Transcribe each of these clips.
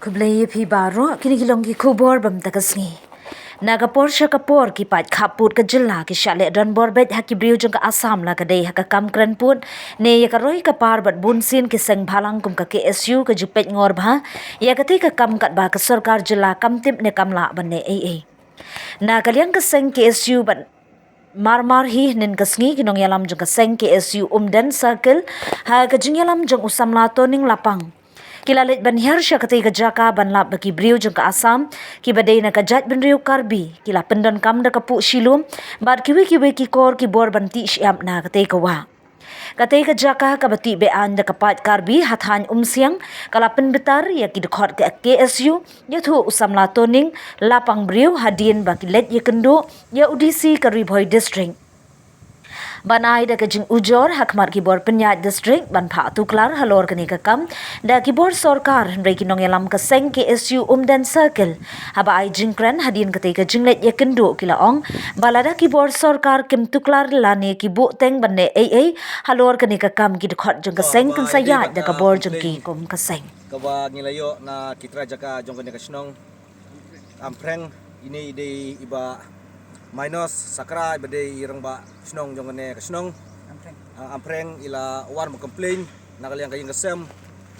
Kublai phi baro kini kilong ki kubor bam takasngi. Nagapor siya kapor ki pat kaput ka jilla ki syale dan borbet haki briu jeng ka asam la kadai haka kam kran put ne ya karoi ka par bat bunsin ki seng bhalang kum ka KSU ka jupet ngor bha ya kati ka kam kat ba ka sarkar jilla kam tip ne kam la ban ne AA. Na kalyang ka seng KSU ban mar hi nin kasngi kinong yalam jeng ka seng KSU umden circle ha ka jeng yalam jeng usam la toning lapang. Kilalit banhir siya katay kajaka banlap bagi briu jeng ka Asam, kibaday na kajat benriu karbi, kila pendan kam da kapu silum, bad kiwi ki kor ki bor banti siyam na katay kawa. Katay kajaka kabati bean da kapat karbi hathan umsiang, kala penbetar ya ki dekot ke KSU, ya tu usam la toning, lapang briu hadin baki let ya kendo, ya udisi ke Riboy District. Banai da kajing ujor hakmat kibor penyat district ban pha tuklar halor kani kakam da kibor sorkar hendrai kinong yalam ka seng KSU umdan circle haba ai jingkran hadin kate ka jinglet ya kendo kila ong balada kibor sorkar kim tuklar lane kibu teng banne AA halor kani kakam ki dekhot jeng ka seng kan sayat da kabor jeng ki kom ka seng kaba ngilayo na kitra jaka jong kani kasnong ampreng ini ide iba minus sakra bade irang ba snong jongane kasnong ampreng ila war mo complain nakaliang kayong kasem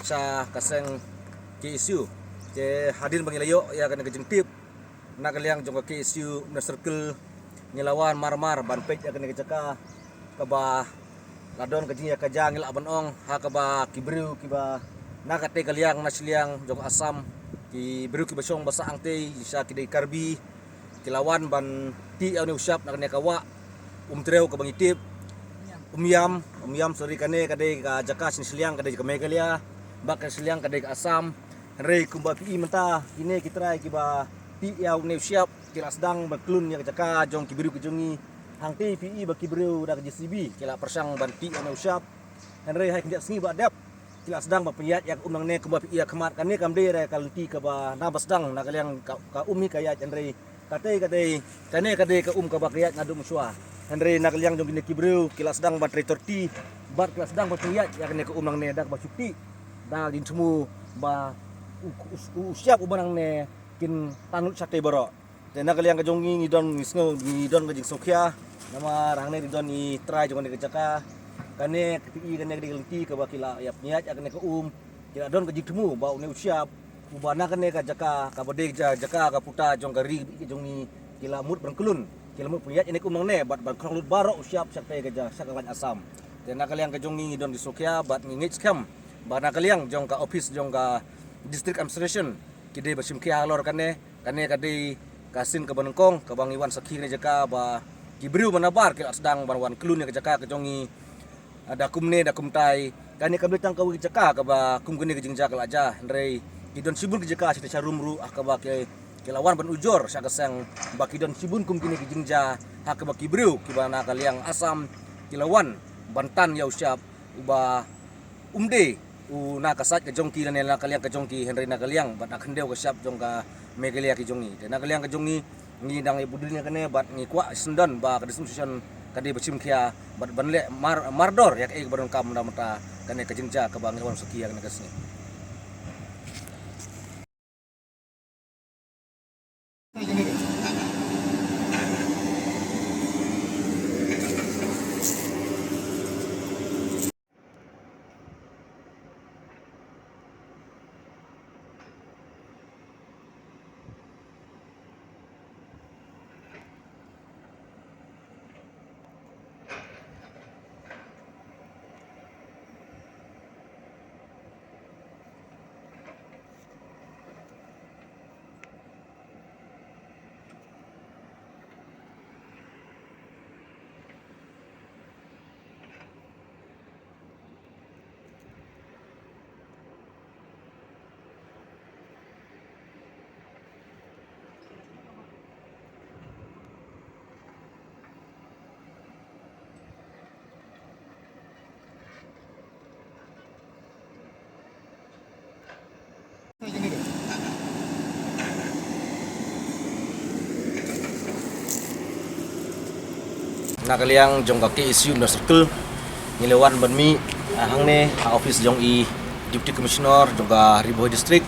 sa kaseng KSU je hadin bangilayo ya kana kajing tip nakaliang jong KSU na circle ngilawan marmar banpej ya kana kajaka kaba ladon kajing ya kajang ila banong ha kaba kibriu kiba nakate kaliang nasliang jong Asam kibriu kibasong basa angte sa kidai karbi kilawan ban ti ni usap nak ne kawa treo ka bangitip umyam sorry kane kadai ka jaka siliang kadai ka megalia bak siliang kadai ka Asam rei kumba pi menta kine kitrai kiba ti ni usap kila sedang baklun ya jaka jong kibiru kejongi hang ti pi ba kibiru da JCB kila persang ban ti ni usap rei hai kindak singi ba dap kila sedang ba piyat yak umang ne kumba pi ya kemat kane kamde re kalti ka ba na basdang na kaliang ka umi kayat rei kane ka ka bakriat ngadu muswa Henry nakaliang jong kibriu kila sedang bat retorti bat kila sedang bat priat ya kane ka umang ne dak ba cuti da din semu ba usiap ubanang ne kin tanut sate baro dan nakaliang ka jong ngidon ngisngo ngidon ka jing sokya nama rang ne didon ni try jong ne ka jaka kane kti kane ka dilti ka ba kila ya niat ya kane ka kila don ka jing temu ba ne usiap ubana kane ka jaka ka bade jaka ka puta jong gari jong ni kila mut berkelun kila mut puyat ini kumang ne bat krong lut baro siap sakte ka ja sakalan Asam dan nakaliang ka jong ni don di Sokya bat ngit scam ba nakaliang jong ka office jong ka district administration kide basim kya lor kane kade kasin ka banengkong ka bang Iwan Sakhi ne jaka ba kibriu manabar kila sedang banwan kelun ka jaka ka jong ni ada kumne da kumtai kane ka betang ka wi jaka ka ba kum gune ka jing jaka aja ndrei kidon sibun kejaka sita charumru akaba ke kilawan ban ujor sa kasang bakidon sibun kum kini kijingja hakaba kibriu kibana kaliang Asam kilawan bantan ya usyap uba umde u na kasat ka jongki na kaliang ka jongki Henry na kaliang bat nakhendeu ka syap jong ka megalia ki jongi dan na kaliang ka jongi ngi dang ibudunya kane bat ngi kwa sendan ba ka dismission kade bacim kia bat banle mardor yak e barong kam na mata kane ka jingja ka bang Iwan Sakhi kane kasni nakaliang jong ka KSU na circle ngilewan banmi hang ne office jong i deputy commissioner jong ka Riboy district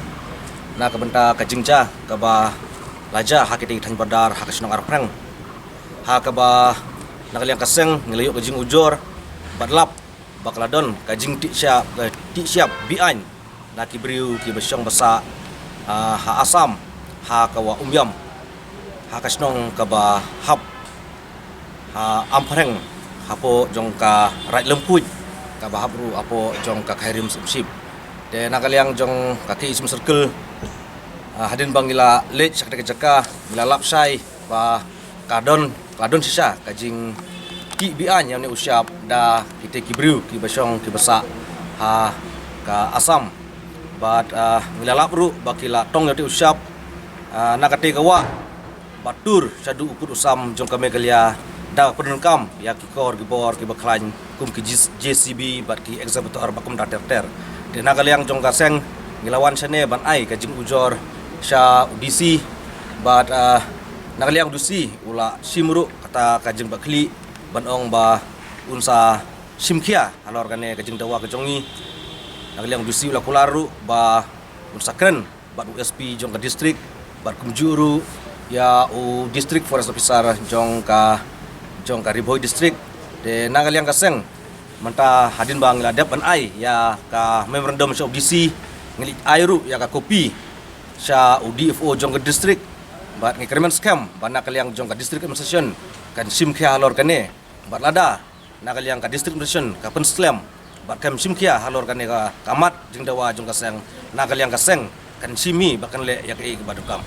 na kabenta kajingja kaba laja hakiti tan badar hakasnong arpreng ha kaba nakaliang kaseng ngelayo kajing ujor badlap bakladon kajing ti siap bian na kibriu ki basyong basa ha asam ha kawa umyam ha kasnong kaba hap ha ampreng hapo jong ka right lemput kaba habru apo jong ka khairim sip de nakaliang jong kaki ism circle hadin bangila lech sakde jaka bila lapsai ba kadon sisa kajing ki bian yang ni usyap da kita kibriu ki basyong ki basa ha ka asam bat bila lapru bakila tong yati usyap nakate kawa batur sadu uput usam jong kame galia da penenkam ya ki kor ki bor ki baklan kum ki JCB bat ki executor bakum da ter de nakaliang jong kaseng ngilawan sane ban ai kajing ujor sya udisi bat nakaliang dusi ula simru kata kajing bakli banong ba unsa simkia halor kane kajing dawa kejongi nakaliang dusi ula kularu ba unsa kren bat USP jong ka distrik bat kumjuru ya u district forest officer jong ka Riboy distrik de nakaliang kaseng manta hadin bang ladap ban ai ya ka memorandum sya udisi ngelit airu ya ka kopi sya UDFO jong ka distrik bat ngikremen scam bana kaliang jong ka distrik administration kan sim kia halor kane bat lada nakaliang ka distrik administration ka penslam bat kam sim kia halor kane ka kamat jeng dawa jong ka seng nakaliang ka seng kan simi bakan le ya ke badukam